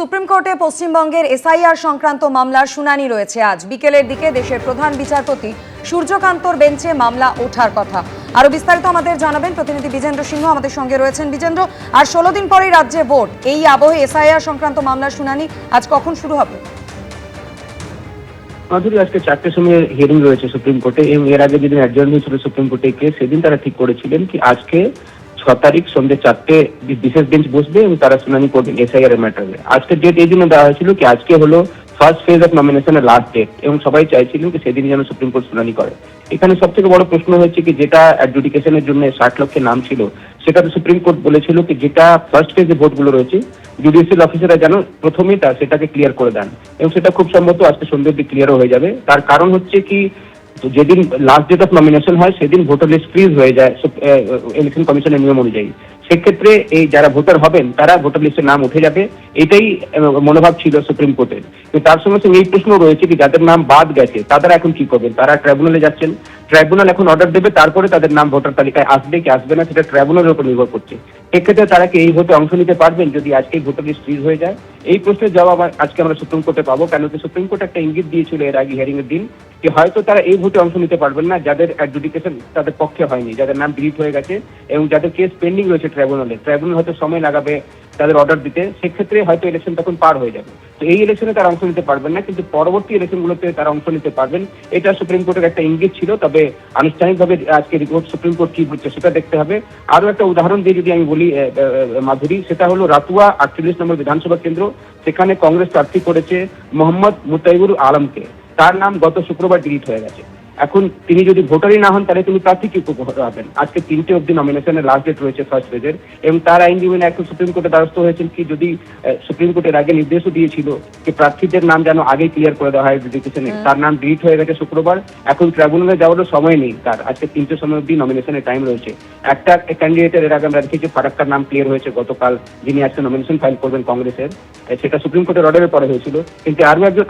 Supreme কোর্টে পশ্চিমবঙ্গের SIR সংক্রান্ত মামলার শুনানি রয়েছে আজ বিকেলের দিকে। দেশের প্রধান বিচারপতি সূর্যকান্তর বেঞ্চে মামলা ওঠার কথা। আরো বিস্তারিত আমাদের জানাবেন প্রতিনিধি বিজেন্দ্র সিংহ আমাদের সঙ্গে রয়েছেন। বিজেন্দ্র, আর 16 দিন পরেই রাজ্যে ভোট, এই আবহে এসআইআর সংক্রান্ত মামলার শুনানি আজ কখন শুরু হবে? মাধুরী, আজকে 4টের সময় হিয়ারিং রয়েছে সুপ্রিম কোর্টে এবং এর আগে যেদিন অ্যাডজার্ন হয়েছিল সুপ্রিম কোর্টে কেস, সেদিন তারা ঠিক করেছিলেন কি আজকে 6 তারিখ সন্ধ্যে 4টে বিশেষ বেঞ্চ বসবে এবং তারা শুনানি করবেন এসআইআর এর ম্যাটারে। আজকের ডেট এই জন্য দেওয়া হয়েছিল কি আজকে হলো ফার্স্ট ফেজ অফ নমিনেশনের লাস্ট ডেট এবং সবাই চাইছিলেন কি সেদিন যেন সুপ্রিম কোর্ট শুনানি করে। এখানে সব থেকে বড় প্রশ্ন হচ্ছে কি যেটা অ্যাডজুডিকেশনের জন্য 60 লক্ষের নাম ছিল, সেটা তো সুপ্রিম কোর্ট বলেছিল কি যেটা ফার্স্ট ফেজে ভোটগুলো রয়েছে জুডিশিয়াল অফিসাররা যেন প্রথমেই সেটাকে ক্লিয়ার করে দেন এবং সেটা খুব সম্ভবত আজকে সন্ধ্যের দিকে ক্লিয়ারও হয়ে যাবে। তার কারণ হচ্ছে কি যেদিন লাস্ট ডেট অফ নমিনেশন হয় সেদিন ভোটার লিস্ট ফ্রিজ হয়ে যায় ইলেকশন কমিশনের নিয়ম অনুযায়ী। সেক্ষেত্রে এই যারা ভোটার হবেন তারা ভোটার লিস্টের নাম উঠে যাবে, এটাই মনোভাব ছিল সুপ্রিম কোর্টের। তো তার সঙ্গে সঙ্গে এই প্রশ্ন রয়েছে কি যাদের নাম বাদ গেছে তারা এখন কি করবেন। তারা ট্রাইব্যুনালে যাচ্ছেন, ট্রাইব্যুনাল এখন অর্ডার দেবে, তারপরে তাদের নাম ভোটার তালিকায় আসবে কি আসবে না সেটা ট্রাইব্যুনালের উপর নির্ভর করছে। সেক্ষেত্রে তারা কি এই ভোটে অংশ নিতে পারবেন যদি আজকে ভোটার লিস্ট ফ্রিজ হয়ে যায়? এই প্রশ্নের জবাব আজকে আমরা সুপ্রিম কোর্টে পাবো, কেন কি সুপ্রিম কোর্ট একটা ইঙ্গিত দিয়েছিল এর আগে হিয়ারিং এর দিন কি হয়তো তারা এই ভোটে অংশ নিতে পারবেন না যাদের অ্যাডজুডিকেশন তাদের পক্ষে হয়নি, যাদের নাম ডিলিট হয়ে গেছে এবং যাদের কেস পেন্ডিং রয়েছে ট্রাইব্যুনালে হয়তো সময় লাগাবে তাদের অর্ডার দিতে। সেক্ষেত্রে হয়তো ইলেকশন তখন পার হয়ে যাবে। তো এই ইলেকশনে তারা অংশ নিতে পারবেন না, কিন্তু পরবর্তী ইলেকশনগুলোতে তারা অংশ নিতে পারবেন, এটা সুপ্রিম কোর্টের একটা ইঙ্গিত ছিল। তবে আনুষ্ঠানিকভাবে আজকে রিপোর্ট সুপ্রিম কোর্ট কি হচ্ছে সেটা দেখতে হবে। আরো একটা উদাহরণ দিয়ে যদি আমি বলি মাধুরী, সেটা হলো রাতুয়া 48 নম্বর বিধানসভা কেন্দ্র, সেখানে কংগ্রেস প্রার্থী করেছে মোহাম্মদ মুতাইবুর আলমকে। তার নাম গত শুক্রবার ডিলিট হয়ে গেছে। এখন তিনি যদি ভোটারই না হন তাহলে তিনি প্রার্থী কি হবেন? আজকে 3টে অব্দি নমিনেশনের লাস্ট ডেট রয়েছে ফার্স্ট ফেজের এবং তার আইনজীবী এখন সুপ্রিম কোর্টে দ্বারস্থ হয়েছেন কি যদি সুপ্রিম কোর্টের আগে নির্দেশও দিয়েছিল যে প্রার্থীদের নাম যেন আগেই ক্লিয়ার করে দেওয়া হয় এডুকেশনে। তার নাম ডিলিট হয়ে গেছে শুক্রবার, এখন ট্রাইব্যুনালে যাওয়ারও সময় নেই তার। আজকে 3টে সময় অব্দি নমিনেশনের টাইম রয়েছে। একটা ক্যান্ডিডেটের এর আগে আমরা দেখেছি ফারাক্কার নাম ক্লিয়ার হয়েছে গতকাল, যিনি আজকে নমিনেশন ফাইল করবেন কংগ্রেসের, সেটা সুপ্রিম কোর্টের অর্ডারের পরে হয়েছিল। কিন্তু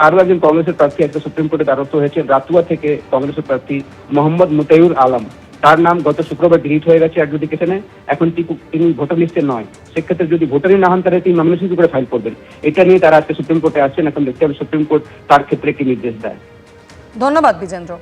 আরো একজন কংগ্রেসের প্রার্থী আজকে সুপ্রিম কোর্টে দ্বারস্থ হয়েছে রাতুয়া থেকে কংগ্রেসের প্রার্থী মোহাম্মদ মুতাইবুর আলম। তার নাম গত শুক্রবার ডিলিট হয়ে গেছে অ্যাডজুডিকেশনে, এখন তিনি ভোটার লিস্টে নয়। সেক্ষেত্রে যদি ভোটারই না হন তাহলে তিনি নমিনেশন করে ফাইল করবেন। এটা নিয়ে তারা আজকে সুপ্রিম কোর্টে আসছেন, এখন দেখতে হবে সুপ্রিম কোর্ট তার ক্ষেত্রে কি নির্দেশ দেয়। ধন্যবাদ বিজেন্দ্র।